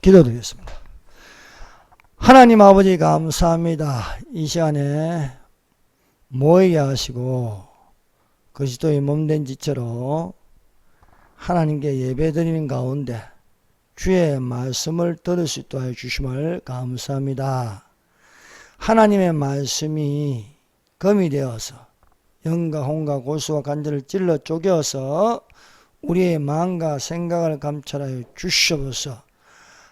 기도드리겠습니다. 하나님 아버지 감사합니다. 이 시간에 모이게 하시고 그리스도의 몸된 지체로 하나님께 예배드리는 가운데 주의 말씀을 들을 수 있도록 해주심을 감사합니다. 하나님의 말씀이 검이 되어서 영과 혼과 골수와 관절을 찔러 쪼개어서 우리의 마음과 생각을 감찰하여 주시옵소서.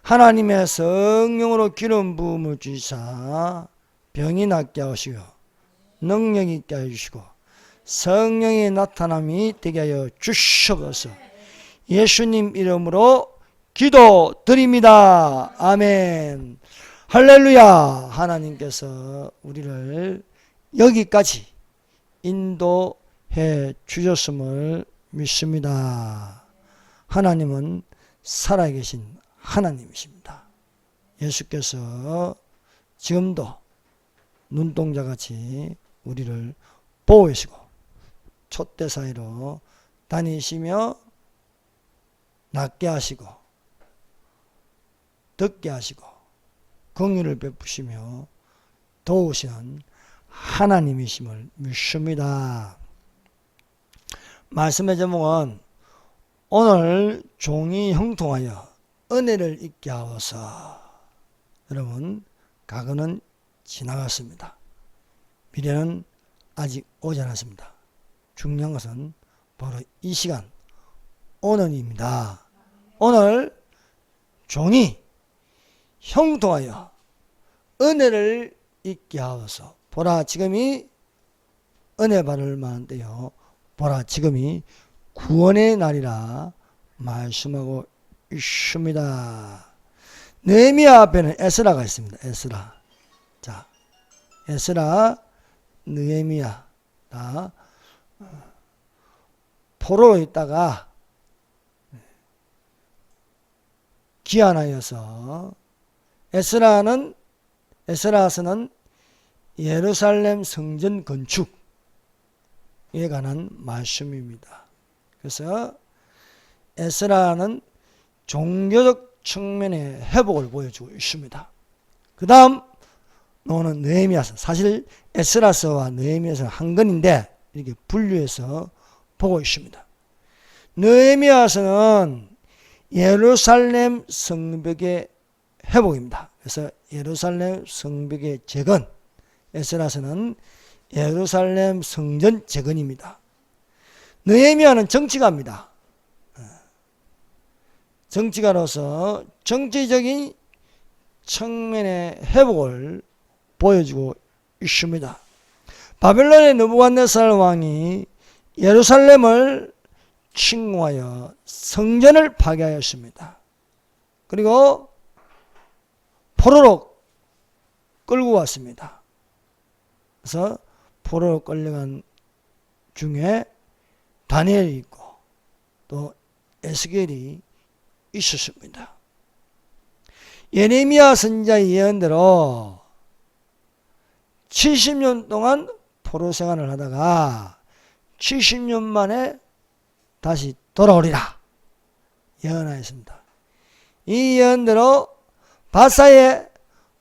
하나님의 성령으로 기름 부음을 주시사 병이 낫게 하시고 능력이 있게 해주시고 성령의 나타남이 되게 하여 주시옵소서. 예수님 이름으로 기도드립니다. 아멘. 할렐루야. 하나님께서 우리를 여기까지 인도해 주셨음을 믿습니다. 하나님은 살아계신 하나님이십니다. 예수께서 지금도 눈동자같이 우리를 보호하시고 촛대 사이로 다니시며 낫게 하시고 듣게 하시고 긍휼을 베푸시며 도우시는 하나님이심을 믿습니다. 말씀의 제목은 오늘 종이 형통하여 은혜를 잊게 하옵소서. 여러분, 과거는 지나갔습니다. 미래는 아직 오지 않았습니다. 중요한 것은 바로 이 시간 오늘입니다. 오늘 종이 형통하여 은혜를 잊게 하옵소서. 보라 지금이 은혜 받을 만한 때요, 보라 지금이 구원의 날이라 말씀하고 있습니다. 느헤미야 앞에는 에스라가 있습니다. 에스라. 자, 에스라, 느헤미야 다 포로로 있다가 귀환하여서 에스라서는 예루살렘 성전 건축에 관한 말씀입니다. 그래서 에스라는 종교적 측면의 회복을 보여주고 있습니다. 그 다음 노는 느헤미야서. 사실 에스라서와 느헤미야서는 한 건인데 이렇게 분류해서 보고 있습니다. 느헤미야서는 예루살렘 성벽의 회복입니다. 그래서 예루살렘 성벽의 재건, 에스라서는 예루살렘 성전 재건입니다. 느헤미야는 정치가입니다. 정치가로서 정치적인 측면의 회복을 보여주고 있습니다. 바벨론의 느부갓네살 왕이 예루살렘을 침공하여 성전을 파괴하였습니다. 그리고 포로로 끌고 왔습니다. 그래서 포로로 끌려간 중에 다니엘이 있고 또 에스겔이 있었습니다. 예레미야 선지자의 예언대로 70년 동안 포로 생활을 하다가 70년 만에 다시 돌아오리라 예언하였습니다. 이 예언대로 바사의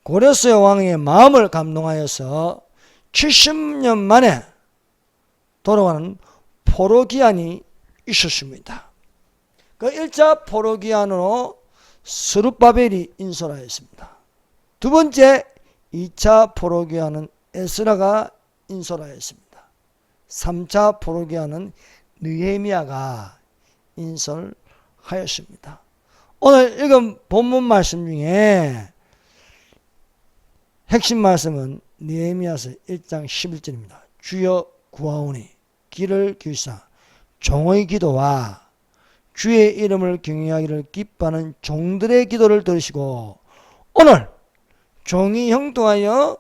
고레스 왕의 마음을 감동하여서 70년 만에 돌아가는 포로기한이 있었습니다. 그 1차 포로기한으로 스룹바벨이 인솔하였습니다. 두 번째 2차 포로기한은 에스라가 인솔하였습니다. 3차 포로기한은 느헤미야가 인솔하였습니다. 오늘 읽은 본문 말씀 중에 핵심 말씀은 느헤미야서 1장 11절입니다. 주여 구하오니 귀를 기울이사 종의 기도와 주의 이름을 경외하기를 기뻐하는 종들의 기도를 들으시고 오늘 종이 형통하여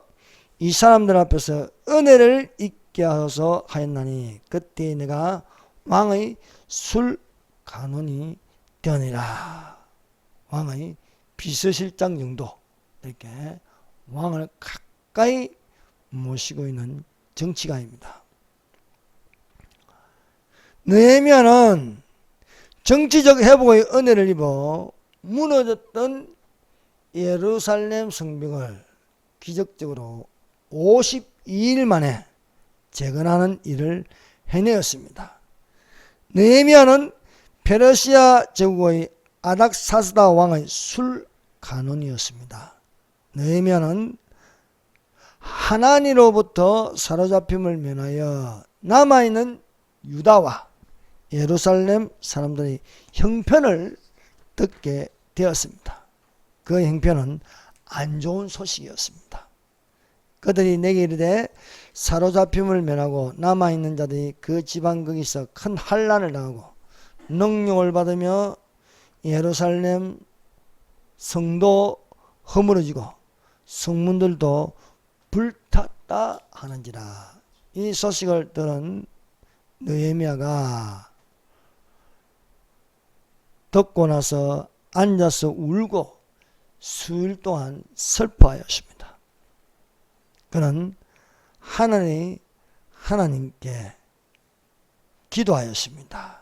이 사람들 앞에서 은혜를 잊게 하소서 하였나니 그때 내가 왕의 술 간원이 되니라. 왕의 비서실장 정도 이렇게 왕을 가까이 모시고 있는 정치가입니다. 느헤미야는 정치적 회복의 은혜를 입어 무너졌던 예루살렘 성벽을 기적적으로 52일 만에 재건하는 일을 해내었습니다. 느헤미야는 페르시아 제국의 아닥사스다 왕의 술간원이었습니다. 느헤미야는 하나니로부터 사로잡힘을 면하여 남아있는 유다와 예루살렘 사람들의 형편을 듣게 되었습니다. 그 형편은 안 좋은 소식이었습니다. 그들이 내게 이르되 사로잡힘을 면하고 남아있는 자들이 그 지방 거기서 큰 환난을 당하고 능욕을 받으며 예루살렘 성도 허물어지고 성문들도 불탔다 하는지라. 이 소식을 들은 느헤미야가 듣고 나서 앉아서 울고 수일 동안 슬퍼하였습니다. 그는 하나님께 기도하였습니다.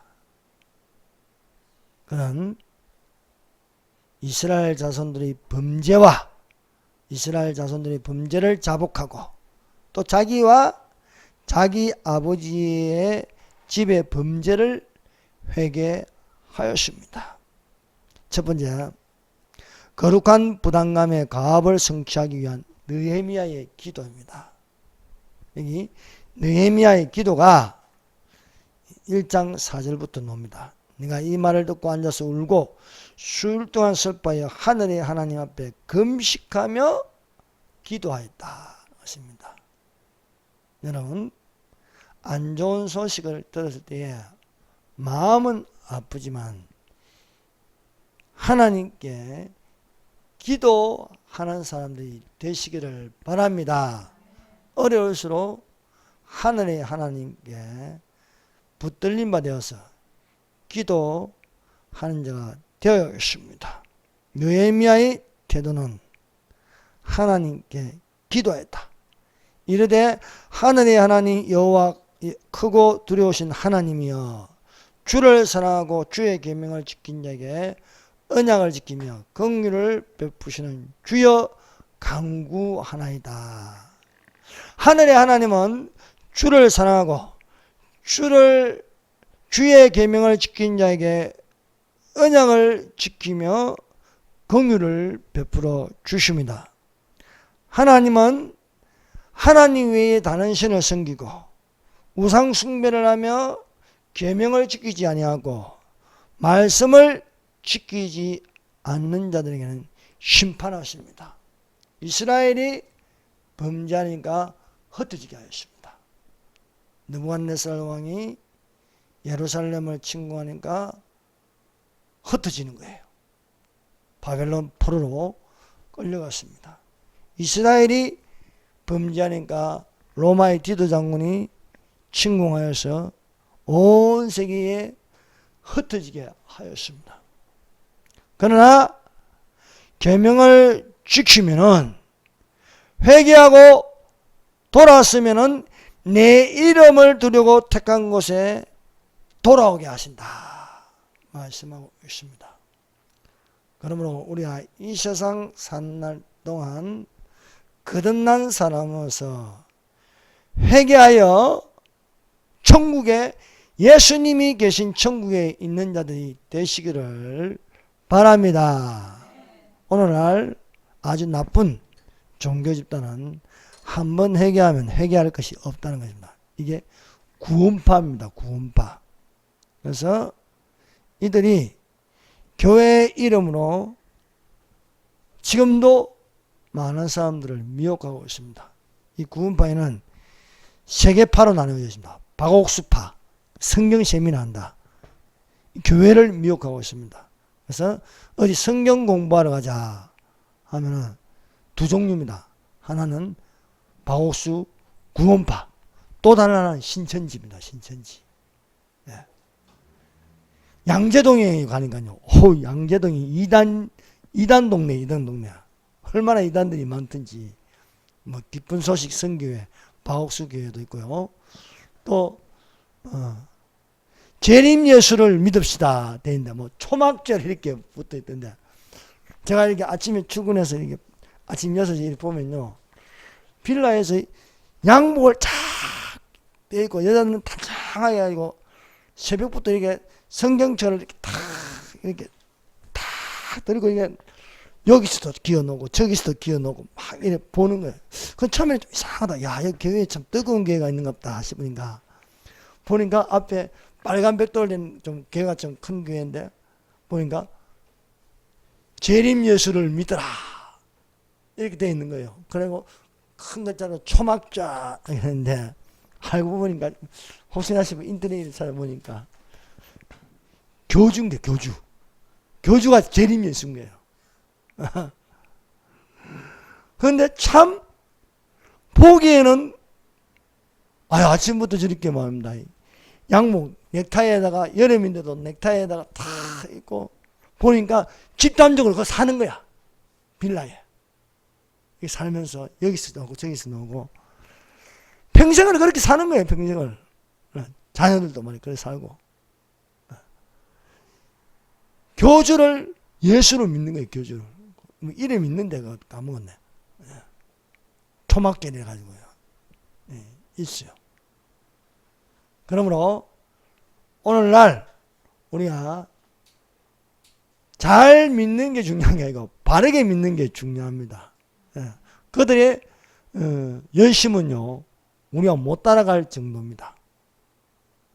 그는 이스라엘 자손들의 범죄를 자복하고 또 자기와 자기 아버지의 집의 범죄를 회개하였습니다. 첫 번째, 거룩한 부담감의 가압을 성취하기 위한 느헤미야의 기도입니다. 여기 느헤미야의 기도가 1장 4절부터 나옵니다. 내가 이 말을 듣고 앉아서 울고 수일 동안 슬퍼하여 하늘의 하나님 앞에 금식하며 기도하였다 하십니다. 여러분, 안 좋은 소식을 들었을 때에 마음은 아프지만 하나님께 기도하는 사람들이 되시기를 바랍니다. 어려울수록 하늘의 하나님께 붙들림 받아서 기도하는 자가 되어 있습니다. 느헤미야의 태도는 하나님께 기도했다. 이르되 하늘의 하나님 여호와 크고 두려우신 하나님이여 주를 사랑하고 주의 계명을 지킨 자에게 언약을 지키며 긍휼을 베푸시는 주여 간구하나이다. 하늘의 하나님은 주를 사랑하고 주의 계명을 지킨 자에게 언약을 지키며 긍휼을 베풀어 주십니다. 하나님은 하나님 외에 다른 신을 섬기고 우상 숭배를 하며 계명을 지키지 아니하고 말씀을 지키지 않는 자들에게는 심판하십니다. 이스라엘이 범죄하니까 흩어지게 하였습니다. 느부갓네살 왕이 예루살렘을 침공하니까 흩어지는 거예요. 바벨론 포로로 끌려갔습니다. 이스라엘이 범죄하니까 로마의 디도 장군이 침공하여서 온 세계에 흩어지게 하였습니다. 그러나 계명을 지키면은 회개하고 돌아왔으면은 내 이름을 두려고 택한 곳에 돌아오게 하신다 말씀하고 있습니다. 그러므로 우리가 이 세상 사는 날 동안 거듭난 사람으로서 회개하여 천국에 예수님이 계신 천국에 있는 자들이 되시기를 바랍니다. 오늘날 아주 나쁜 종교 집단은 한 번 회개하면 회개할 것이 없다는 것입니다. 이게 구원파입니다. 구원파. 그래서 이들이 교회 이름으로 지금도 많은 사람들을 미혹하고 있습니다. 이 구원파에는 세계파로 나누어져 있습니다. 박옥수파, 성경 세미나한다. 교회를 미혹하고 있습니다. 그래서 어디 성경 공부하러 가자 하면은 두 종류입니다. 하나는 박옥수 구원파, 또 다른 하나는 신천지입니다. 신천지. 예. 양재동에 가니까요. 양재동이 이단 동네, 이단 동네야. 얼마나 이단들이 많든지. 뭐 기쁜 소식 선교회, 박옥수 교회도 있고요. 또 재림 예수를 믿읍시다. 되는데 뭐 초막절 이렇게 붙어 있던데 제가 이렇게 아침에 출근해서 이렇게 아침 6시에 이렇게 보면요. 빌라에서 양복을 쫙 빼입고 여자는 단장하게 가지고 새벽부터 이렇게 성경철을 이렇게 탁 들고 이게 여기서도 기어놓고 저기서도 기어놓고 막 이렇게 보는 거예요. 그 처음에 좀 이상하다. 야, 여기 교회에 참 뜨거운 교회가 있는가 보다 싶으니까 보니까 앞에 빨간 벽돌 된 좀 교회가 좀 큰 교회인데 보니까 재림 예수를 믿어라 이렇게 되어 있는 거예요. 그리고 큰 글자로 초막자 이랬는데 알고 보니까 혹시나 싶어 인터넷에 찾아보니까 교주인데 교주가 재림 예수인 거예요. 그런데 참 보기에는 아침부터 저렇게 말합니다. 양복 넥타이에다가 여름인데도 넥타이에다가 다 입고 보니까 집단적으로 그거 사는 거야. 빌라에 살면서 여기서 나오고 저기서 나오고 평생을 그렇게 사는 거예요. 평생을 자녀들도 많이 그렇게 살고 교주를 예수를 믿는 거예요. 교주를 이름 있는데 그거 까먹었네. 초막절이라 가지고요. 있어요. 그러므로 오늘날 우리가 잘 믿는 게 중요한 게 아니고 바르게 믿는 게 중요합니다. 그들의 열심은요 우리가 못 따라갈 정도입니다.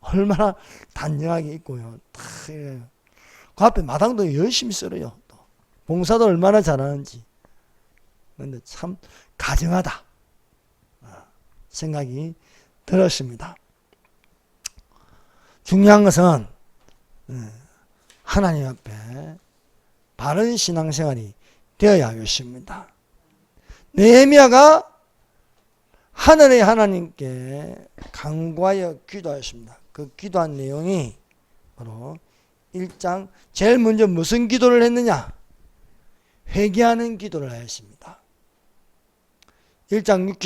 얼마나 단정하게 있고요. 그 앞에 마당도 열심히 썰어요. 또 봉사도 얼마나 잘하는지. 그런데 참 가증하다 생각이 들었습니다. 중요한 것은 하나님 앞에 바른 신앙생활이 되어야 하겠습니다. 느헤미야가 하늘의 하나님께 간구하여 기도하였습니다. 그 기도한 내용이 바로 1장 제일 먼저 무슨 기도를 했느냐? 회개하는 기도를 하였습니다. 1장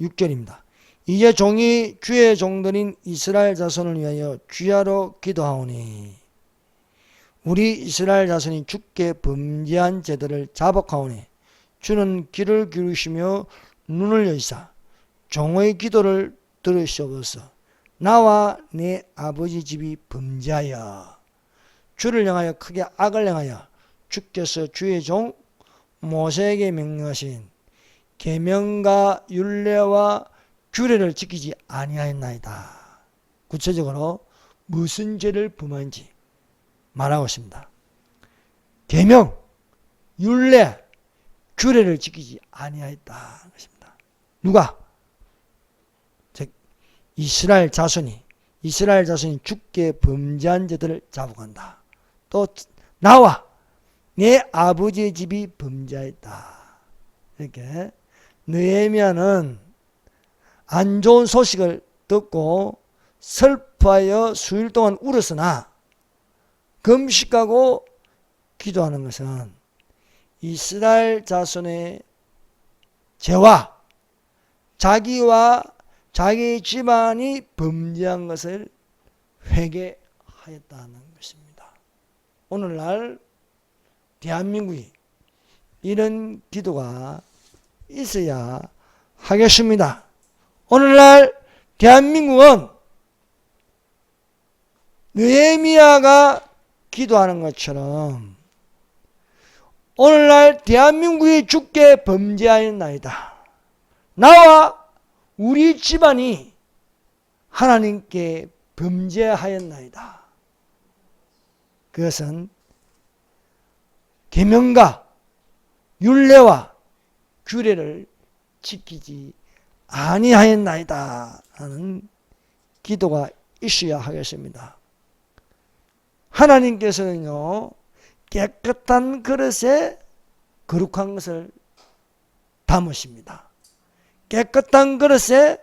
6절입니다. 이제 종이 주의 종들인 이스라엘 자손을 위하여 주야로 기도하오니 우리 이스라엘 자손이 주께 범죄한 죄들을 자복하오니 주는 귀를 기울이시며 눈을 여시사 종의 기도를 들으시옵소서. 나와 내 아버지 집이 범죄하여 주를 향하여 크게 악을 행하여 주께서 주의 종 모세에게 명령하신 계명과 율례와 규례를 지키지 아니하였나이다. 구체적으로 무슨 죄를 범한지 말하고 있습니다. 계명, 율례, 규례를 지키지 아니하였다. 누가? 즉 이스라엘 자손이 주께 범죄한 죄들을 자복한다. 또 나와 내 아버지의 집이 범죄했다. 이렇게 느헤미야는 안 좋은 소식을 듣고 슬퍼하여 수일 동안 울었으나 금식하고 기도하는 것은 이스라엘 자손의 죄와 자기와 자기 집안이 범죄한 것을 회개하였다는 것입니다. 오늘날 대한민국이 이런 기도가 있어야 하겠습니다. 오늘날 대한민국은 느헤미야가 기도하는 것처럼 오늘날 대한민국이 주께 범죄하였나이다. 나와 우리 집안이 하나님께 범죄하였나이다. 그것은 계명과 율례와 규례를 지키지 아니하였나이다 하는 기도가 있어야 하겠습니다. 하나님께서는요 깨끗한 그릇에 거룩한 것을 담으십니다. 깨끗한 그릇에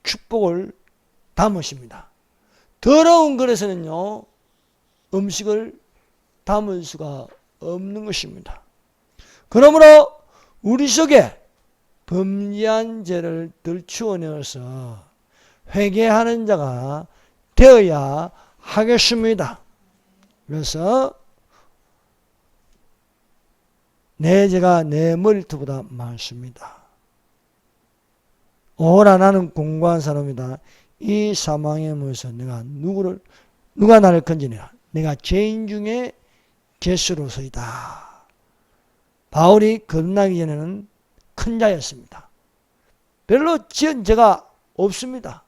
축복을 담으십니다. 더러운 그릇에는요 음식을 담을 수가 없는 것입니다. 그러므로 우리 속에 범죄한 죄를 들추어내어서 회개하는 자가 되어야 하겠습니다. 그래서 내 죄가 내 머리털보다 많습니다. 오라 나는 공고한 사람이다. 이 사망의 문에서 누가 나를 건지니라. 내가 죄인 중에 괴수로서이다. 바울이 거듭나기 전에는 큰 자였습니다. 별로 지은 죄가 없습니다.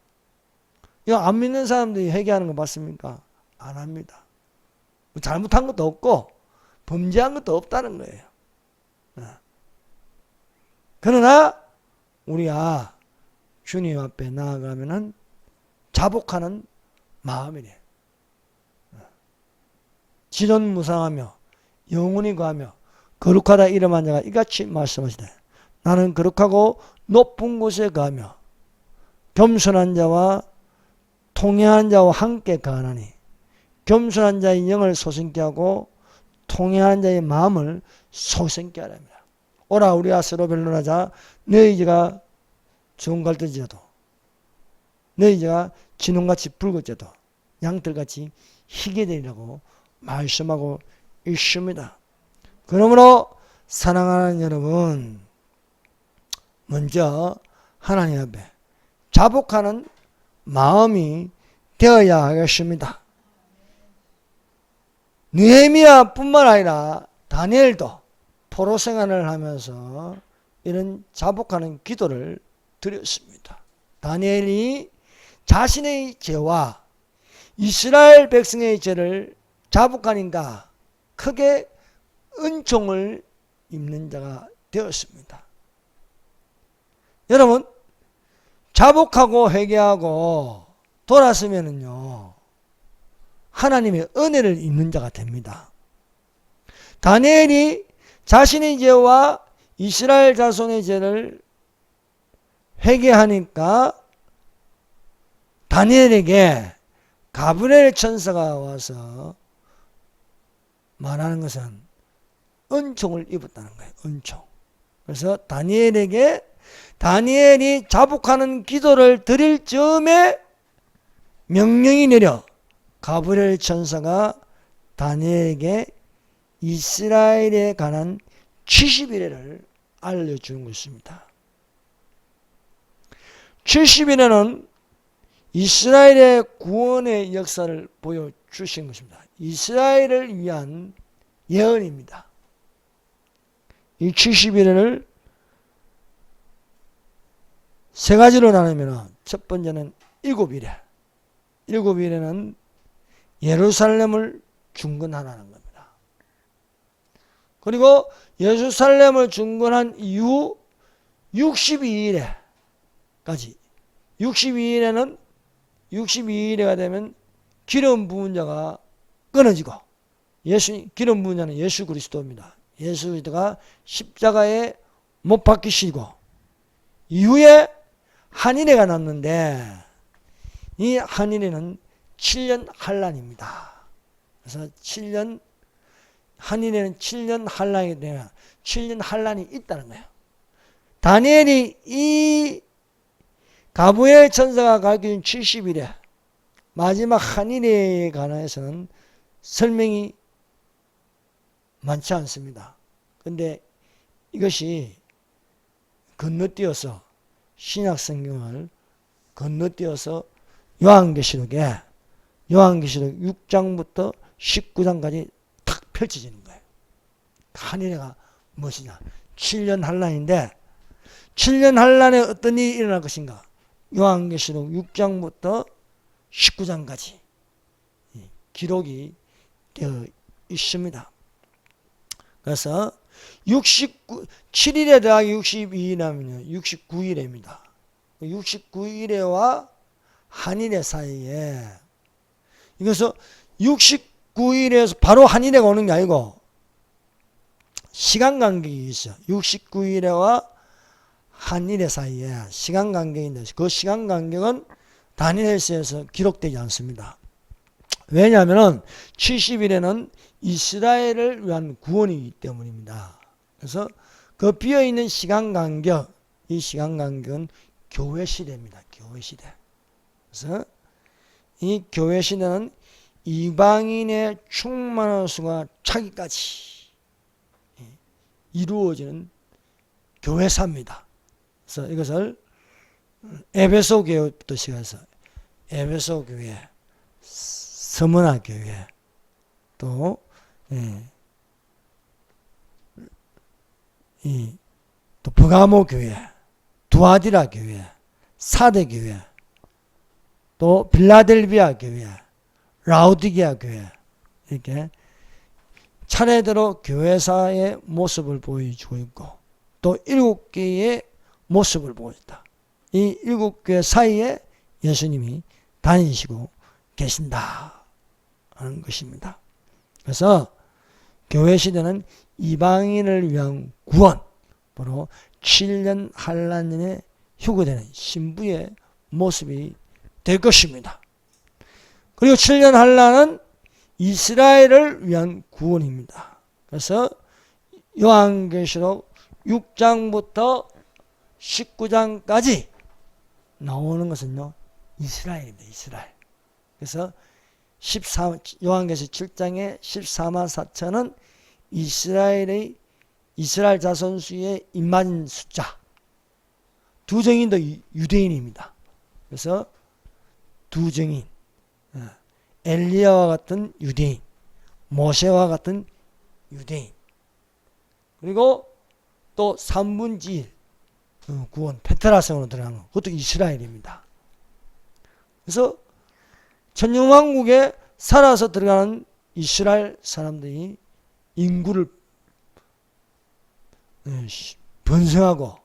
이거 안 믿는 사람들이 회개하는 거 맞습니까? 안 합니다. 잘못한 것도 없고 범죄한 것도 없다는 거예요. 그러나 우리가 주님 앞에 나아가면은 자복하는 마음이래. 지존무상하며 영원히 거하며 거룩하다 이름한 자가 이같이 말씀하시되 나는 거룩하고 높은 곳에 거하며 겸손한 자와 통회한 자와 함께 거하나니 겸손한 자의 영을 소생케 하고 통회한 자의 마음을 소생케 하랍니다. 오라 우리가 서로 변론하자. 너희 죄가 정갈듯지라도 너희 죄가 진홍같이 붉을지라도 양털같이 희게 되리라고 말씀하고 있습니다. 그러므로 사랑하는 여러분, 먼저 하나님 앞에 자복하는 마음이 되어야 하겠습니다. 느헤미야 뿐만 아니라 다니엘도 포로 생활을 하면서 이런 자복하는 기도를 드렸습니다. 다니엘이 자신의 죄와 이스라엘 백성의 죄를 자복하니까 크게 은총을 입는 자가 되었습니다. 여러분, 자복하고 회개하고 돌아서면은요, 하나님의 은혜를 입는 자가 됩니다. 다니엘이 자신의 죄와 이스라엘 자손의 죄를 회개하니까 다니엘에게 가브리엘 천사가 와서 말하는 것은 은총을 입었다는 거예요. 은총. 그래서 다니엘이 자복하는 기도를 드릴 즈음에 명령이 내려 가브리엘 천사가 다니엘에게 이스라엘에 관한 70일을 알려주는 것입니다. 70일에는 이스라엘의 구원의 역사를 보여주신 것입니다. 이스라엘을 위한 예언입니다. 이 70일을 세 가지로 나누면 첫 번째는 7일에 7일에는 예루살렘을 중건하라는 겁니다. 그리고 예루살렘을 중건한 이후 62일에까지 62일에가 되면 기름 부은 자가 끊어지고 기름 부은 자는 예수 그리스도입니다. 예수 그리스도가 십자가에 못 박히시고 이후에 한일회가 남는데 이 한일회는 7년 환란입니다. 그래서 한일회는 7년 환란이 되면 7년 환란이 있다는 거예요. 다니엘이 이 가브리엘 천사가 가르쳐준 70일에 마지막 한일회에 관해서는 설명이 많지 않습니다. 근데 이것이 건너뛰어서 신약 성경을 건너뛰어서 요한계시록 6장부터 19장까지 탁 펼쳐지는 거예요. 한일회가 무엇이냐? 7년 환란인데 7년 환란에 어떤 일이 일어날 것인가? 요한계시록 6장부터 19장까지 기록이 되어 있습니다. 그래서 7일에 더하기 62일 하면 69일입니다. 69일에와 한일회 사이에 이것은 69일에서 바로 한일회가 오는 게 아니고 시간 간격이 있어요. 69일에와 한일회 사이에 시간 간격인데 그 시간 간격은 다니엘서에서 기록되지 않습니다. 왜냐하면 70일에는 이스라엘을 위한 구원이기 때문입니다. 그래서 그 비어있는 시간 간격, 이 시간 간격은 교회 시대입니다. 교회 시대. 그래서 이 교회 시대는 이방인의 충만한 수가 차기까지 이루어지는 교회사입니다. 그래서 이것을 에베소 교회부터 시작해서 에베소 교회, 스무나 교회, 또 또 버가모 교회, 두아디라 교회, 사대 교회, 또 빌라델비아 교회, 라우디게아 교회, 이렇게 차례대로 교회사의 모습을 보여주고 있고 또 7개의 모습을 보여줬다. 이 7개 사이에 예수님이 다니시고 계신다 하는 것입니다. 그래서 교회 시대는 이방인을 위한 구원, 바로 7년 한란년에 휴거되는 신부의 모습이 될 것입니다. 그리고 7년 한란은 이스라엘을 위한 구원입니다. 그래서 요한계시록 6장부터 19장까지 나오는 것은요, 이스라엘입니다. 이스라엘. 그래서 요한계시록 7장의 14만 4천은 이스라엘 자손수의 입맞은 숫자. 두 정인도 유대인입니다. 그래서 두 정인, 엘리야와 같은 유대인, 모세와 같은 유대인, 그리고 또 3분의 1 구원 페트라성으로 들어가는 것, 그것도 이스라엘입니다. 그래서 천년왕국에 살아서 들어가는 이스라엘 사람들이 인구를 번성하고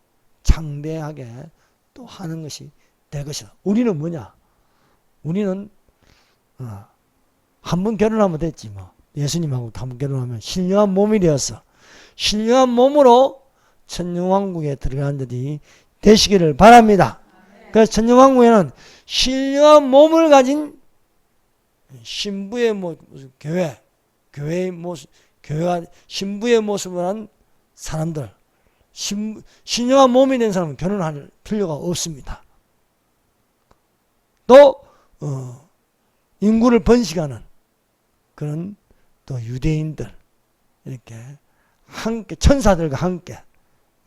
창대하게 또 하는 것이 될 것이다. 우리는 뭐냐? 우리는 한 번 결혼하면 됐지 뭐. 예수님하고 한 번 결혼하면 신령한 몸이 되어서 신령한 몸으로 천년왕국에 들어가는 자들이 되시기를 바랍니다. 그래서 천년왕국에는 신령한 몸을 가진 신부의 교회의 모습, 교회가 신부의 모습을 한 사람들, 신령한 몸이 된 사람은 결혼할 필요가 없습니다. 또 인구를 번식하는 그런 또 유대인들, 이렇게 함께 천사들과 함께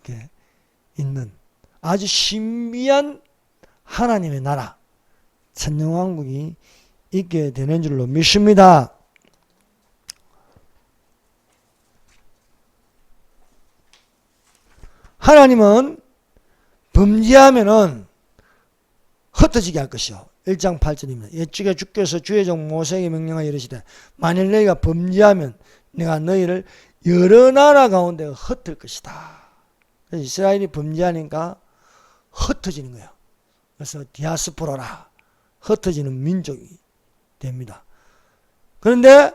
이렇게 있는 아주 신비한 하나님의 나라 천년왕국이 있게 되는 줄로 믿습니다. 하나님은 범죄하면은 흩어지게 할 것이요. 1장 8절입니다. 옛적에 주께서 주의 종 모세에게 명령하여 이르시되 만일 너희가 범죄하면 내가 너희를 여러 나라 가운데 흩을 것이다. 그래서 이스라엘이 범죄하니까 흩어지는 거예요. 그래서 디아스포라라, 흩어지는 민족이 됩니다. 그런데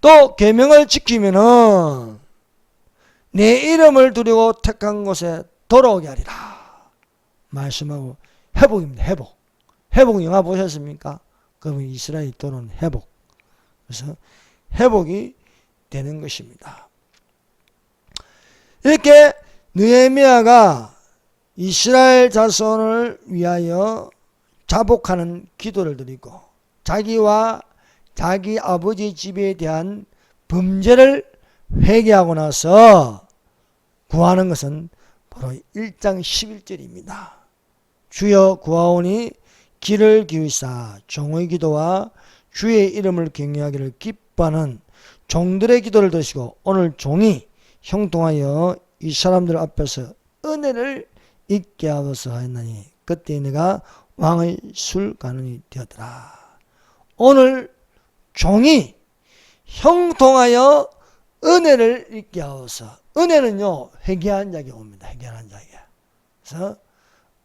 또 계명을 지키면은 내 이름을 두려고 택한 곳에 돌아오게 하리라 말씀하고 회복입니다. 회복 영화 보셨습니까? 그러면 이스라엘이 또는 회복. 그래서 회복이 되는 것입니다. 이렇게 느헤미야가 이스라엘 자손을 위하여 자복하는 기도를 드리고 자기와 자기 아버지 집에 대한 범죄를 회개하고 나서 구하는 것은 바로 1장 11절입니다. 주여 구하오니 귀를 기울이사 종의 기도와 주의 이름을 경외하기를 기뻐하는 종들의 기도를 들으시고 오늘 종이 형통하여 이 사람들 앞에서 은혜를 잊게 하소서 하였나니 그때 내가 왕의 술관원이 되었더라. 오늘 종이 형통하여 은혜를 잊게 하소서. 은혜는요, 회개한 자에게 옵니다. 회개한 자에게. 그래서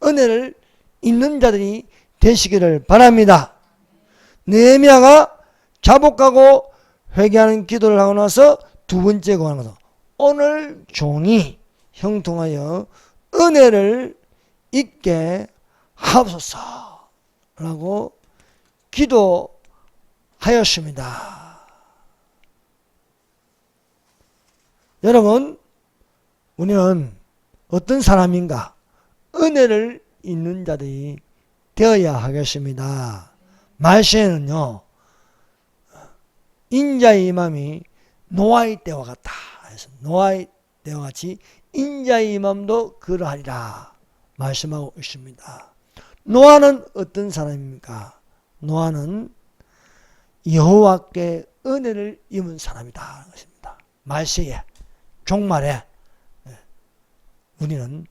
은혜를 잊는 자들이 되시기를 바랍니다. 느헤미야가 자복하고 회개하는 기도를 하고 나서 두 번째 구하는 것은 오늘 종이 형통하여 은혜를 잊게 하옵소서 라고 기도하였습니다. 여러분, 우리는 어떤 사람인가? 은혜를 잊는 자들이 되어야 하겠습니다. 말세에는요, 인자의 임함이 노아의 때와 같다. 그래서 노아의 때와 같이 인자의 임함도 그러하리라 말씀하고 있습니다. 노아는 어떤 사람입니까? 노아는 여호와께 은혜를 입은 사람이다. 말세에, 종말에 우리는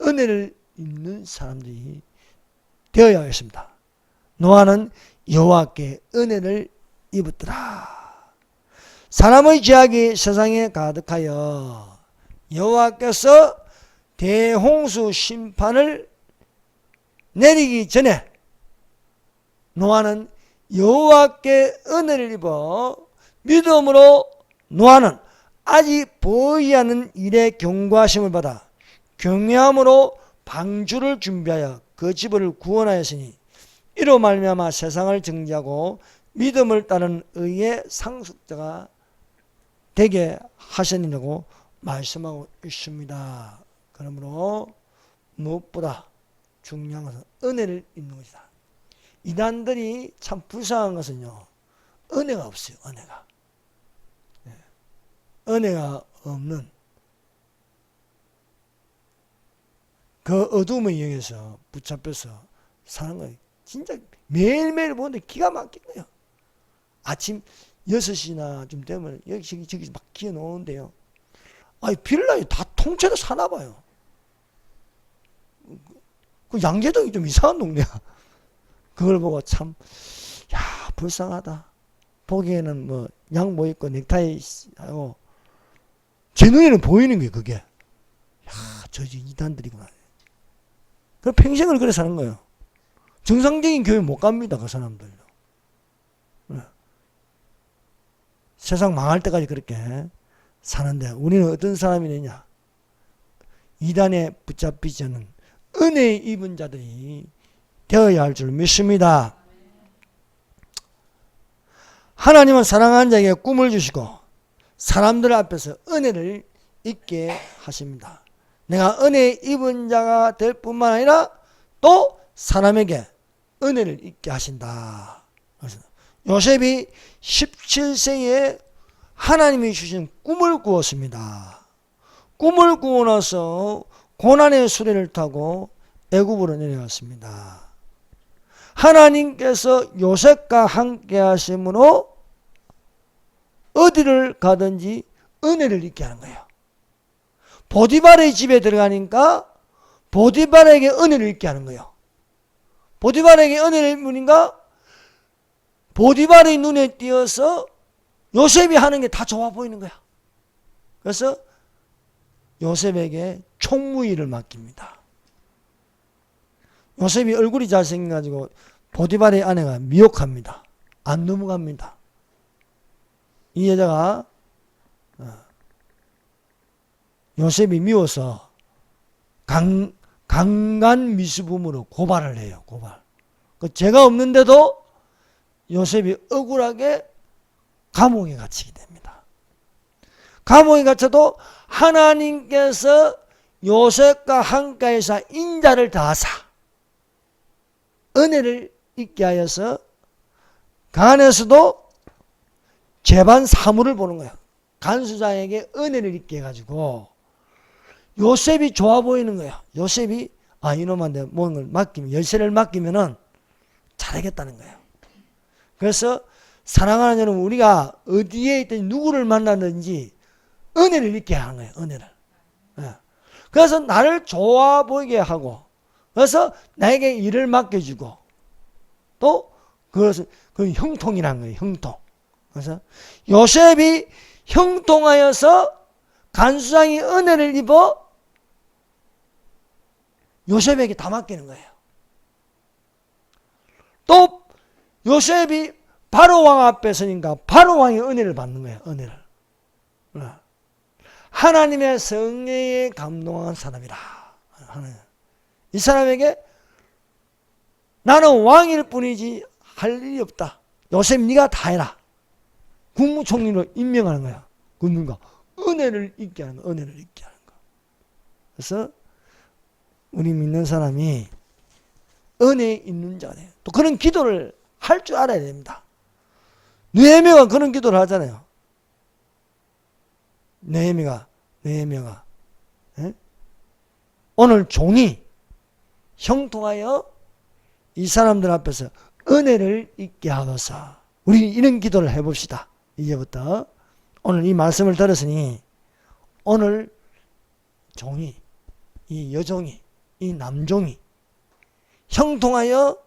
은혜를 입는 사람들이 되어야 하겠습니다. 노아는 여호와께 은혜를 입었더라. 사람의 죄악이 세상에 가득하여 여호와께서 대홍수 심판을 내리기 전에 노아는 여호와께 은혜를 입어 믿음으로 노아는 아직 보이지 않는 일에 경고하심을 받아 경외함으로 방주를 준비하여 그 집을 구원하였으니 이로 말미암아 세상을 정죄하고 믿음을 따른 의의 상속자가 되게 하시느라고 말씀하고 있습니다. 그러므로 무엇보다 중요한 것은 은혜를 입는 것이다. 이단들이 참 불쌍한 것은요, 은혜가 없어요. 은혜가 없는 그 어둠의 영에서 붙잡혀서 사는 거예요. 진짜 매일매일 보는데 기가 막힌 거예요. 아침 6시나 좀 되면 여기 저기 막 기어 놓는데요. 아니 빌라에 다 통째로 사나 봐요. 그 양재동이 좀 이상한 동네야. 그걸 보고 참, 야, 불쌍하다. 보기에는 뭐 양복 입고 넥타이 하고 제 눈에는 보이는 게 그게. 야, 저 이단들이구나. 그 평생을 그래 사는 거예요. 정상적인 교회 못 갑니다, 그 사람들. 세상 망할 때까지 그렇게 사는데 우리는 어떤 사람이 되냐? 이단에 붙잡히지 않는 은혜의 입은 자들이 되어야 할 줄 믿습니다. 하나님은 사랑하는 자에게 꿈을 주시고 사람들 앞에서 은혜를 있게 하십니다. 내가 은혜 입은 자가 될 뿐만 아니라 또 사람에게 은혜를 있게 하신다. 요셉이 17세에 하나님이 주신 꿈을 꾸었습니다. 꿈을 꾸고 나서 고난의 수레를 타고 애굽으로 내려갔습니다. 하나님께서 요셉과 함께 하심으로 어디를 가든지 은혜를 있게 하는 거예요. 보디발의 집에 들어가니까 보디발에게 은혜를 있게 하는 거예요. 보디발에게 은혜를 입으니까 보디발의 눈에 띄어서 요셉이 하는 게 다 좋아 보이는 거야. 그래서 요셉에게 총무일을 맡깁니다. 요셉이 얼굴이 잘생겨가지고 보디발의 아내가 미혹합니다. 안 넘어갑니다. 이 여자가 요셉이 미워서 강간 미수범으로 고발을 해요. 고발. 죄가 없는데도 요셉이 억울하게 감옥에 갇히게 됩니다. 감옥에 갇혀도 하나님께서 요셉과 함께해서 인자를 다하사 은혜를 있게 하여서 그 안에서도 재반 사무를 보는 거예요. 간수장에게 은혜를 있게 해가지고 요셉이 좋아 보이는 거예요. 요셉이 이놈한테 뭔가 맡기면 열쇠를 맡기면은 잘하겠다는 거예요. 그래서 사랑하는 여러분, 우리가 어디에 있든지 누구를 만나든지 은혜를 있게 하는 거예요. 은혜를. 그래서 나를 좋아 보이게 하고, 그래서 나에게 일을 맡겨주고, 또 그것은 그 형통이라는 거예요. 형통. 그래서 요셉이 형통하여서 간수장이 은혜를 입어 요셉에게 다 맡기는 거예요. 또 요셉이 바로왕 앞에 서니까 바로왕이 은혜를 받는 거예요. 은혜를. 하나님의 성령에 감동한 사람이라. 이 사람에게 나는 왕일 뿐이지 할 일이 없다. 요셉 네가 다 해라. 국무총리로 임명하는 거야. 그런가 은혜를 있게 하는 거. 은혜를 있게 하는 거. 그래서 우리 믿는 사람이 은혜 있는 자가 돼요. 또 그런 기도를 할 줄 알아야 됩니다. 느헤미야가 그런 기도를 하잖아요. 느헤미야가 느헤미야가 오늘 종이 형통하여 이 사람들 앞에서 은혜를 있게 하소서. 우리 이런 기도를 해봅시다. 이제부터 오늘 이 말씀을 들었으니 오늘 종이, 이 여종이, 이 남종이 형통하여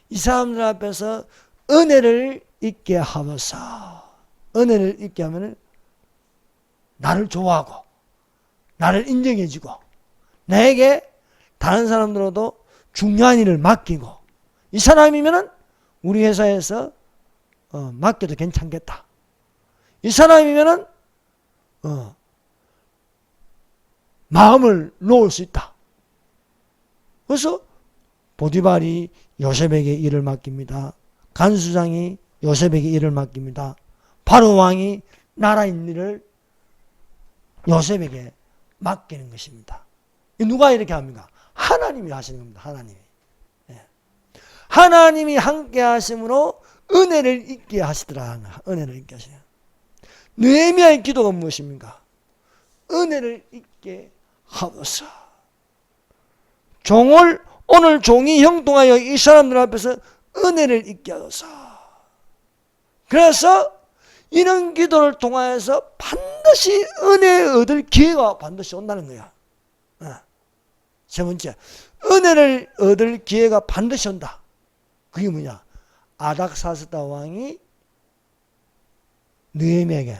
이 사람들 앞에서 은혜를 있게 하소서. 은혜를 있게 하면 나를 좋아하고 나를 인정해주고 나에게 다른 사람들로도 중요한 일을 맡기고 이 사람이면은 우리 회사에서 맡겨도 괜찮겠다. 이 사람이면은 마음을 놓을 수 있다. 그래서 보디발이 요셉에게 일을 맡깁니다. 간수장이 요셉에게 일을 맡깁니다. 바로 왕이 나라 일을 요셉에게 맡기는 것입니다. 누가 이렇게 합니까? 하나님이 하시는 겁니다. 하나님이. 하나님이 함께 하심으로 은혜를 있게 하시더라. 은혜를 있게 하시네요. 느헤미야의 기도가 무엇입니까? 은혜를 있게 하소서. 오늘 종이 형통하여 이 사람들 앞에서 은혜를 있게 하소서. 그래서 이런 기도를 통하여서 반드시 은혜 얻을 기회가 반드시 온다는 거야. 세 번째, 은혜를 얻을 기회가 반드시 온다. 그게 뭐냐? 아닥사스다 왕이 느헤미야에게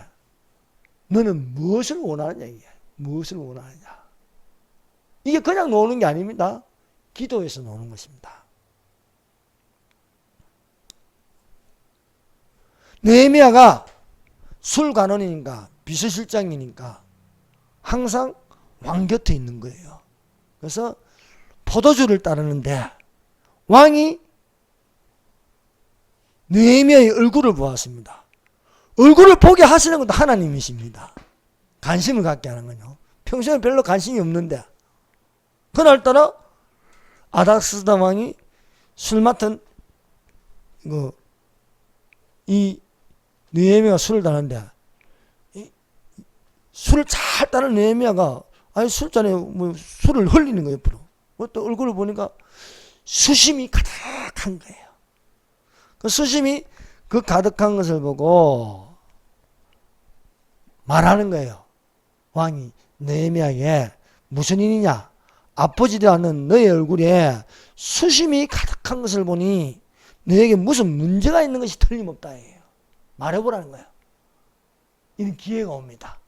너는 무엇을 원하느냐 이게. 무엇을 원하느냐. 이게 그냥 노는 게 아닙니다. 기도에서 노는 것입니다. 느헤미야가 술관원이니까 비서실장이니까 항상 왕 곁에 있는 거예요. 그래서 포도주를 따르는데 왕이 느헤미야의 얼굴을 보았습니다. 얼굴을 보게 하시는 것도 하나님이십니다. 관심을 갖게 하는 건요. 평소에 별로 관심이 없는데 그날따라 아닥사스다 왕이 술 맡은 이 느헤미야가 술을 따르는데 술을 잘 따르는 느헤미야가 아니 술잔에 뭐 술을 흘리는 거예요. 옆으로. 또 얼굴을 보니까 수심이 가득한 거예요. 그 수심이 그 가득한 것을 보고 말하는 거예요. 왕이 느헤미야에게 무슨 일이냐? 아프지도 않는 너의 얼굴에 수심이 가득한 것을 보니 너에게 무슨 문제가 있는 것이 틀림없다. 말해보라는 거예요. 이런 기회가 옵니다.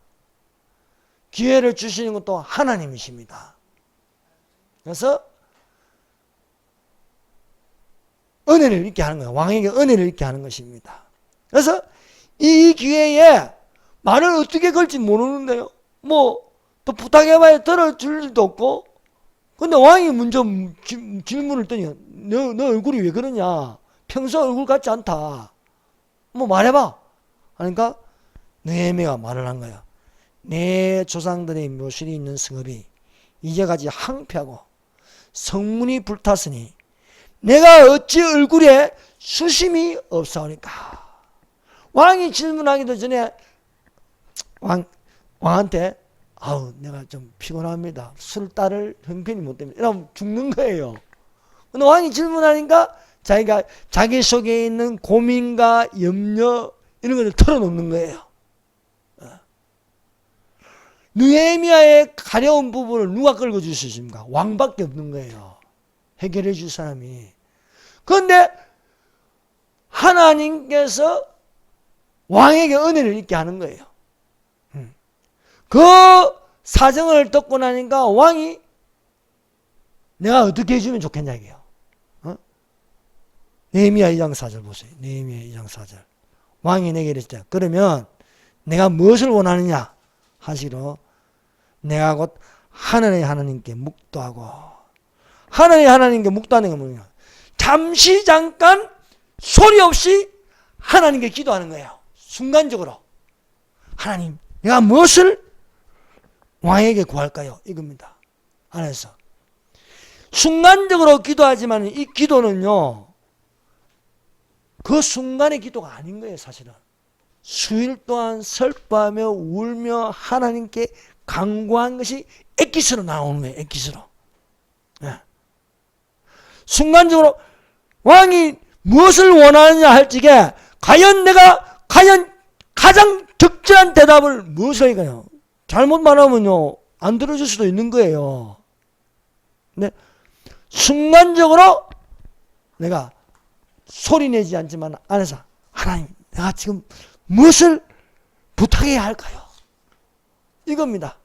기회를 주시는 것도 하나님이십니다. 그래서 은혜를 있게 하는 거예요. 왕에게 은혜를 있게 하는 것입니다. 그래서 이 기회에 말을 어떻게 걸지 모르는데요. 뭐 또 부탁해봐야 들어줄 일도 없고 근데 왕이 먼저 질문을 했더니 너 얼굴이 왜 그러냐. 평소 얼굴 같지 않다. 뭐 말해봐. 하니까 느헤미야가 말을 한 거야. 내 조상들의 묘실이 있는 성읍이 이제까지 항폐하고 성문이 불탔으니 내가 어찌 얼굴에 수심이 없사오니까. 왕이 질문하기도 전에 왕한테 아우 내가 좀 피곤합니다. 술 따를 형편이 못 됩니다. 이러면 죽는 거예요. 근데 왕이 질문하니까 자기가 자기 속에 있는 고민과 염려 이런 것을 털어놓는 거예요. 느헤미야의 가려운 부분을 누가 끌고 줄 수 있습니까? 왕밖에 없는 거예요. 해결해 줄 사람이. 그런데 하나님께서 왕에게 은혜를 있게 하는 거예요. 그 사정을 듣고 나니까 왕이 내가 어떻게 해주면 좋겠냐 이게요. 느헤미야 2장 4절 보세요. 느헤미야 2장 4절. 왕이 내게 이랬죠. 그러면 내가 무엇을 원하느냐 하시기로 내가 곧 하늘의 하나님께 묵도하고. 하늘의 하나님께 묵도하는 게 뭐냐. 잠깐 소리 없이 하나님께 기도하는 거예요. 순간적으로. 하나님 내가 무엇을 왕에게 구할까요? 이겁니다. 안에서. 순간적으로 기도하지만 이 기도는요. 그 순간의 기도가 아닌 거예요. 사실은. 수일 동안 슬퍼하며 울며 하나님께 강구한 것이 엑기스로 나오는 거예요. 엑기스로. 예. 순간적으로 왕이 무엇을 원하느냐 할 적에 과연 가장 적절한 대답을 무엇을 할까요? 잘못 말하면요 안 들어줄 수도 있는 거예요. 근데 순간적으로 내가 소리내지 않지만 안에서 하나님 내가 지금 무엇을 부탁해야 할까요? 이겁니다.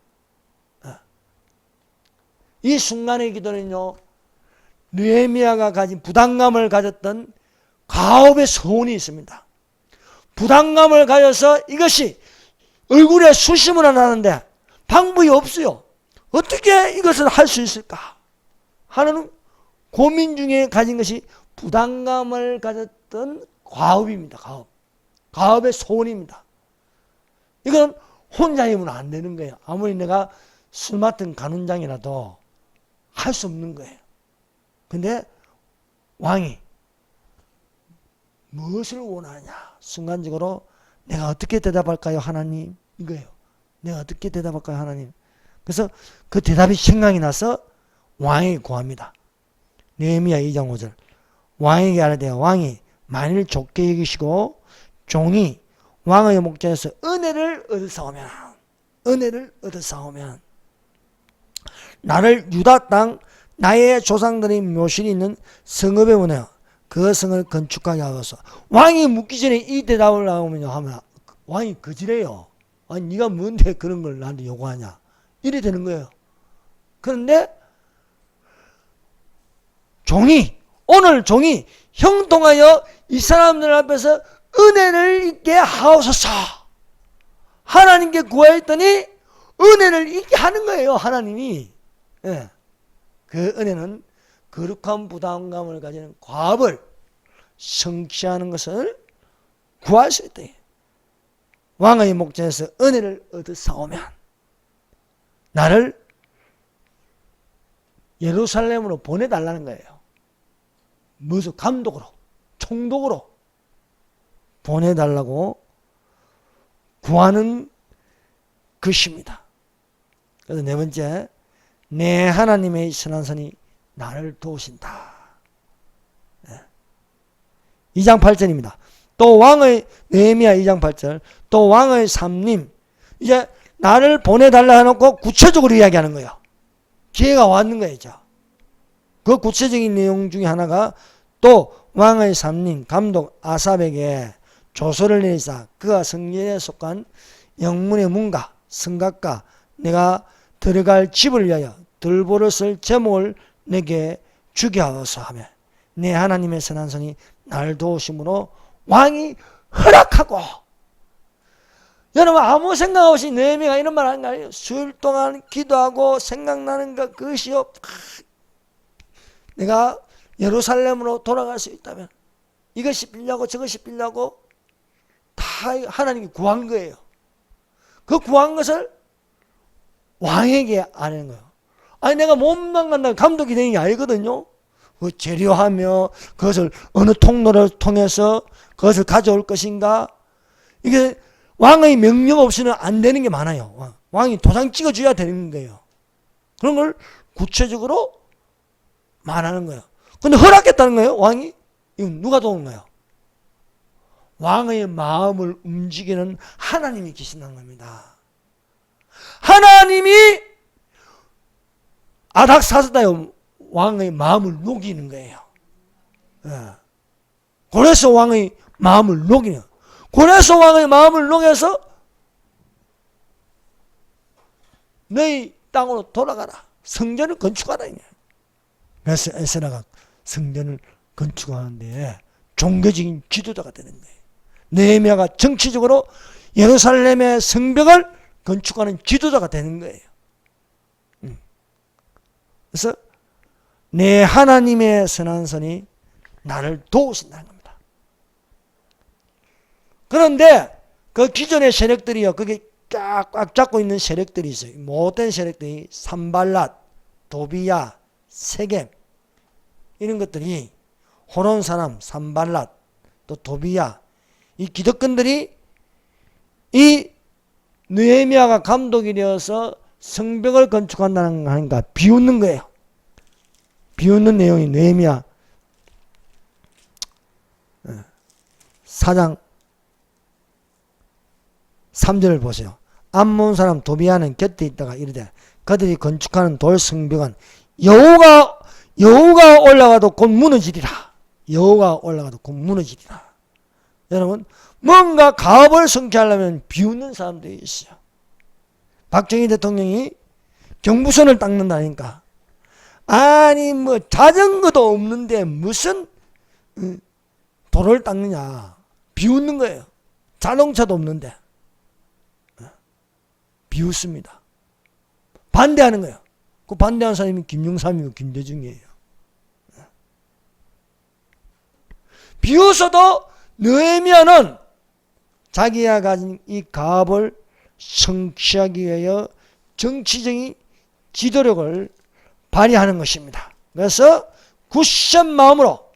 이 순간의 기도는요 느헤미야가 가진 부담감을 가졌던 가업의 소원이 있습니다. 부담감을 가져서 이것이 얼굴에 수시문이 나는데 방법이 없어요. 어떻게 이것을 할 수 있을까 하는 고민 중에 가진 것이 부담감을 가졌던 가업입니다. 가업의 소원입니다. 이건 혼자 힘은 안 되는 거예요. 아무리 내가 술 맡은 간원장이라도 할 수 없는 거예요. 근데 왕이 무엇을 원하냐 순간적으로 내가 어떻게 대답할까요 하나님 이거예요. 내가 어떻게 대답할까요 하나님. 그래서 그 대답이 생각이 나서 왕에게 구합니다. 느헤미야 2장 5절 왕에게 아뢰되 왕이 만일 좋게 여기시고 종이 왕의 목전에서 은혜를 얻으사오면 나를 유다 땅 나의 조상들이 묘실이 있는 성읍에 보내어 그 성을 건축하게 하소서. 왕이 묻기 전에 이 대답을 나오면요 하면 왕이 거지래요. 아니 네가 뭔데 그런 걸 나한테 요구하냐 이래 되는 거예요. 그런데 오늘 종이 형통하여 이 사람들 앞에서 은혜를 있게 하옵소서. 하나님께 구하였더니 은혜를 있게 하는 거예요. 하나님이. 예. 그 은혜는 거룩한 부담감을 가지는 과업을 성취하는 것을 구할 수 있다. 왕의 목전에서 은혜를 얻어사오면 나를 예루살렘으로 보내달라는 거예요. 무슨 감독으로 총독으로 보내달라고 구하는 것입니다. 그래서 네 번째 내 하나님의 선한 손이 나를 도우신다. 2장 8절입니다. 또 왕의 느헤미야 2장 8절 또 왕의 삼림 이제 나를 보내달라 해놓고 구체적으로 이야기하는 거예요. 기회가 왔는 거예요. 그 구체적인 내용 중에 하나가 또 왕의 삼림 감독 아삽에게 조서를 내리사 그가 성전에 속한 영문의 문과 성각과 내가 들어갈 집을 위하여 들보를 제목을 내게 주게 하소서 하며 내 하나님의 선한 손이 나를 도우심으로 왕이 허락하고 여러분 아무 생각 없이 느헤미야가 이런 말 하는 거 아니에요. 수일 동안 기도하고 생각나는 것 그것이요. 내가 예루살렘으로 돌아갈 수 있다면 이것이 빌려고 저것이 빌려고 다 하나님이 구한 거예요. 그 구한 것을 왕에게 아는 거예요. 아니 내가 몸만 간다고 감독이 되는 게 아니거든요. 그 재료하며 그것을 어느 통로를 통해서 그것을 가져올 것인가 이게 왕의 명령 없이는 안 되는 게 많아요. 왕이 도장 찍어줘야 되는 거예요. 그런 걸 구체적으로 말하는 거예요. 근데 허락했다는 거예요. 왕이. 이건 누가 도운 거예요? 왕의 마음을 움직이는 하나님이 계신다는 겁니다. 하나님이 아닥사스다요 왕의 마음을 녹이는 거예요. 그래서 왕의 마음을 녹이는 그래서 왕의 마음을 녹여서 너희 땅으로 돌아가라. 성전을 건축하라. 그래서 에스라가 성전을 건축하는데 종교적인 지도자가 되는 거예요. 느헤미야가 정치적으로 예루살렘의 성벽을 건축하는 지도자가 되는 거예요. 그래서 내 하나님의 선한 손이 나를 도우신다는 겁니다. 그런데 그 기존의 세력들이요, 그게 꽉 잡고 있는 세력들이 있어요. 못된 세력들이 산발랏, 도비야, 세겜 이런 것들이 호론 사람 산발랏 또 도비야 이 기득권들이 이 느헤미야가 감독이 되어서 성벽을 건축한다는 거 하니까 비웃는 거예요. 비웃는 내용이 느헤미야 4장 3절을 보세요. 암몬 사람 도비아는 곁에 있다가 이르되 그들이 건축하는 돌 성벽은 여호가 올라가도 곧 무너지리라. 여호가 올라가도 곧 무너지리라. 여러분, 뭔가 가업을 성취하려면 비웃는 사람들이 있어요. 박정희 대통령이 경부선을 닦는다니까. 아니 뭐 자전거도 없는데 무슨 돌을 닦느냐. 비웃는 거예요. 자동차도 없는데. 비웃습니다. 반대하는 거예요. 그 반대하는 사람이 김영삼이고 김대중이에요. 비웃어도 느헤미야는 자기가 가진 이 가업을 성취하기 위하여 정치적인 지도력을 발휘하는 것입니다. 그래서 굳센 마음으로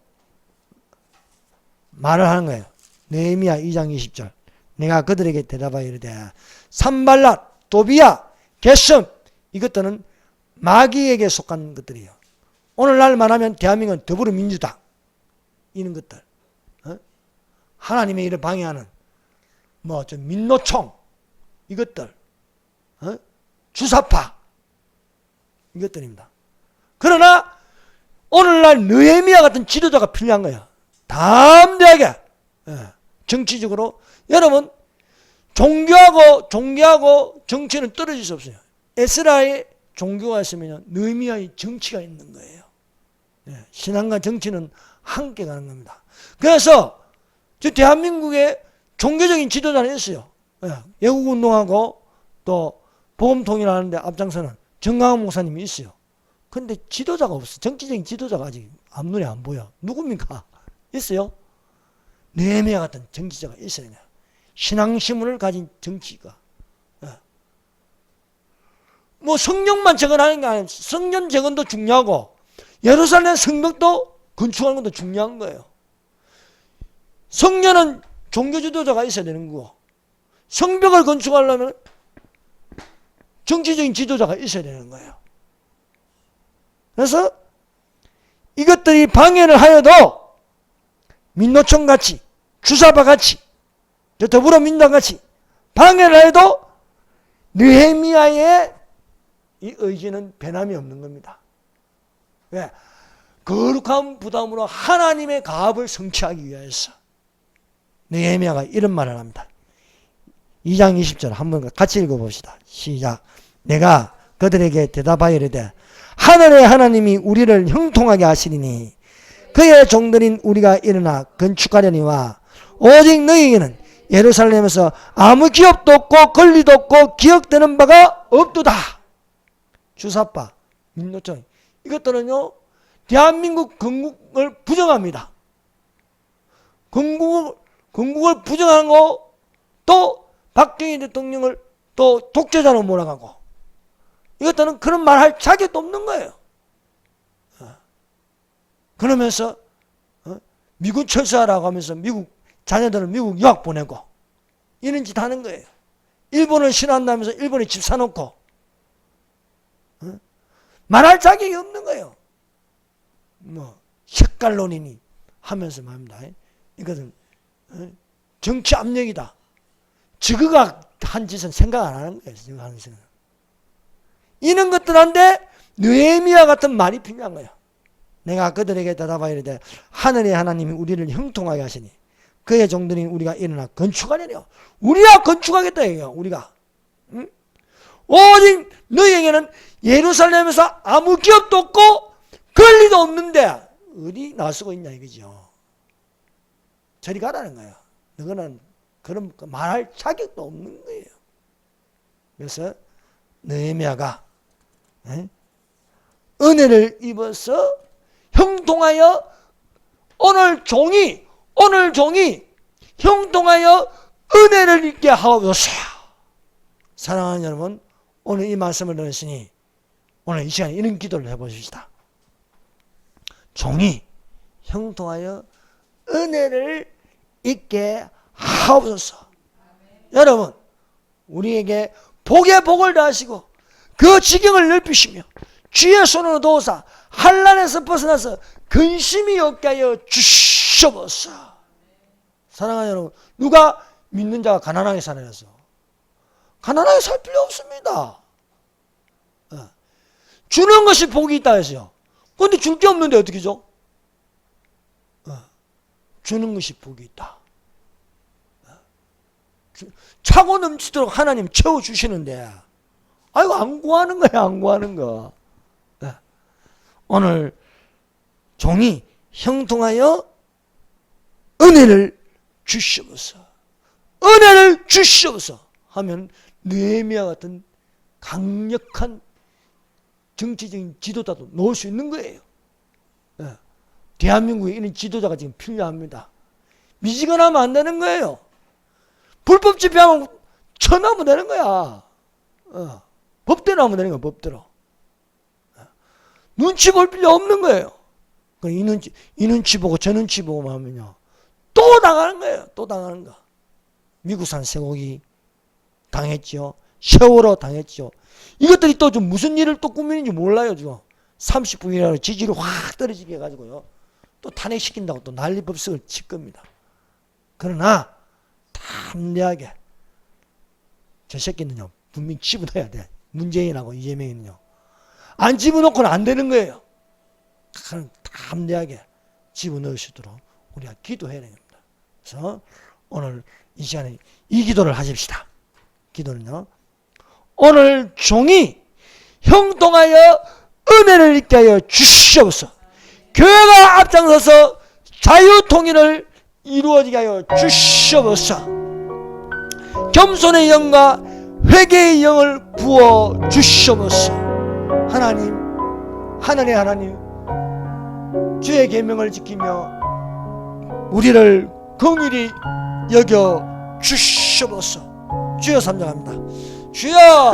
말을 하는 거예요. 느헤미야 2장 20절. 내가 그들에게 대답하여 이르되 산발랏, 도비야, 게셈 이것들은 마귀에게 속한 것들이에요. 오늘날 말하면 대한민국은 더불어민주당 이런 것들, 하나님의 일을 방해하는 좀 민노총 이것들, 주사파 이것들입니다. 그러나 오늘날 느헤미야 같은 지도자가 필요한 거예요. 담대하게 정치적으로. 여러분, 종교하고 정치는 떨어질 수 없어요. 에스라의 종교가 있으면 느헤미야의 정치가 있는 거예요. 신앙과 정치는 함께 가는 겁니다. 그래서 저 대한민국에 종교적인 지도자는 있어요. 애국운동하고 또 복음통일하는데 앞장서는 정강훈 목사님이 있어요. 근데 지도자가 없어. 정치적인 지도자가 아직 앞눈에 안 보여. 누굽니까? 있어요? 느헤미야 같은 정치자가 있어야 돼요. 신앙심을 가진 정치가. 뭐 성령만 재건하는 게 아니라 성전 재건도 중요하고 예루살렘 성벽도 건축하는 것도 중요한 거예요. 성전은 종교 지도자가 있어야 되는 거고 성벽을 건축하려면 정치적인 지도자가 있어야 되는 거예요. 그래서 이것들이 방해를 하여도 민노총같이 주사파같이 더불어민주당같이 방해를 해도 느헤미야의 이 의지는 변함이 없는 겁니다. 왜? 거룩한 부담으로 하나님의 가업을 성취하기 위해서 느헤미야가 이런 말을 합니다. 2장 20절 한번 같이 읽어봅시다. 시작. 내가 그들에게 대답하여 이르되 하늘의 하나님이 우리를 형통하게 하시리니 그의 종들인 우리가 일어나 건축하려니와 오직 너희에게는 예루살렘에서 아무 기업도 없고 권리도 없고 기억되는 바가 없도다. 주사파, 민노총 이것들은요 대한민국 건국을 부정합니다. 건국을 부정하는 거, 또 박정희 대통령을 또 독재자로 몰아가고 이것들은 그런 말 할 자격도 없는 거예요. 그러면서 미국 철수하라고 하면서 미국 자녀들을 미국 유학 보내고 이런 짓 하는 거예요. 일본을 싫어한다면서 일본에 집 사놓고 말할 자격이 없는 거예요. 색깔론이니 하면서 말입니다. 이것은 정치 압력이다. 저그가 한 짓은 생각 안 하는 거예요. 지금 하는 짓은. 이런 것들한테 느헤미야 같은 말이 필요한 거예요. 내가 그들에게 대답하여 이르되 하늘의 하나님이 우리를 형통하게 하시니 그의 종들인 우리가 일어나 건축하려니요. 우리가 건축하겠다 이거예요. 우리가. 응? 오직 너희에게는 예루살렘에서 아무 기업도 없고 권리도 없는데 어디 나서고 있냐 이거죠. 저리 가라는 거예요. 너는 그런 말할 자격도 없는 거예요. 그래서 느헤미야가 은혜를 입어서 형통하여 오늘 종이 형통하여 은혜를 입게 하옵소서. 사랑하는 여러분, 오늘 이 말씀을 들으시니 오늘 이 시간에 이런 기도를 해보십시다. 종이 형통하여 은혜를 입게 하옵소서. 여러분, 우리에게 복의 복을 다하시고 그 지경을 넓히시며 주의 손으로 도우사 환난에서 벗어나서 근심이 없게 하여 주시옵소서. 사랑하는 여러분, 누가 믿는 자가 가난하게 살아야 해서 가난하게 살 필요 없습니다. 주는 것이 복이 있다 해서요. 그런데 줄 게 없는데 어떻게 줘? 주는 것이 복이 있다. 차고 넘치도록 하나님 채워주시는데 아이고 안 구하는 거야, 안 구하는 거. 오늘 종이 형통하여 은혜를 주시옵소서, 은혜를 주시옵소서 하면 느헤미야 같은 강력한 정치적인 지도자도 놓을 수 있는 거예요. 대한민국에 이런 지도자가 지금 필요합니다. 미지근하면 안 되는 거예요. 불법 집회하면 쳐나면 되는 거야. 법대로 하면 되는 거야, 법대로. 눈치 볼 필요 없는 거예요. 이 눈치 보고 저 눈치 보고만 하면요, 또 당하는 거예요. 또 당하는 거. 미국산 쇠고기 당했죠. 세월호 당했죠. 이것들이 또 좀 무슨 일을 또 꾸미는지 몰라요. 지금 30분이라도 지지율이 확 떨어지게 해가지고요, 또 탄핵시킨다고 또 난리법석을 칠 겁니다. 그러나 담대하게 저 새끼는요 분명히 집어넣어야 돼. 문재인하고 이재명이는요 안 집어넣고는 안 되는 거예요. 담대하게 집어넣을 수 있도록 우리가 기도해야 됩니다. 그래서 오늘 이 시간에 이 기도를 하십시다. 기도는요, 오늘 종이 형통하여 은혜를 있게 하여 주시옵소서. 교회가 앞장서서 자유통일을 이루어지게 하여 주시옵소서. 겸손의 영과 회개의 영을 부어 주시옵소서. 하나님, 하늘의 하나님, 주의 계명을 지키며 우리를 긍휼히 여겨 주시옵소서. 주여 삼정합니다. 주여,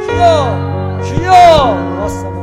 주여, 주여.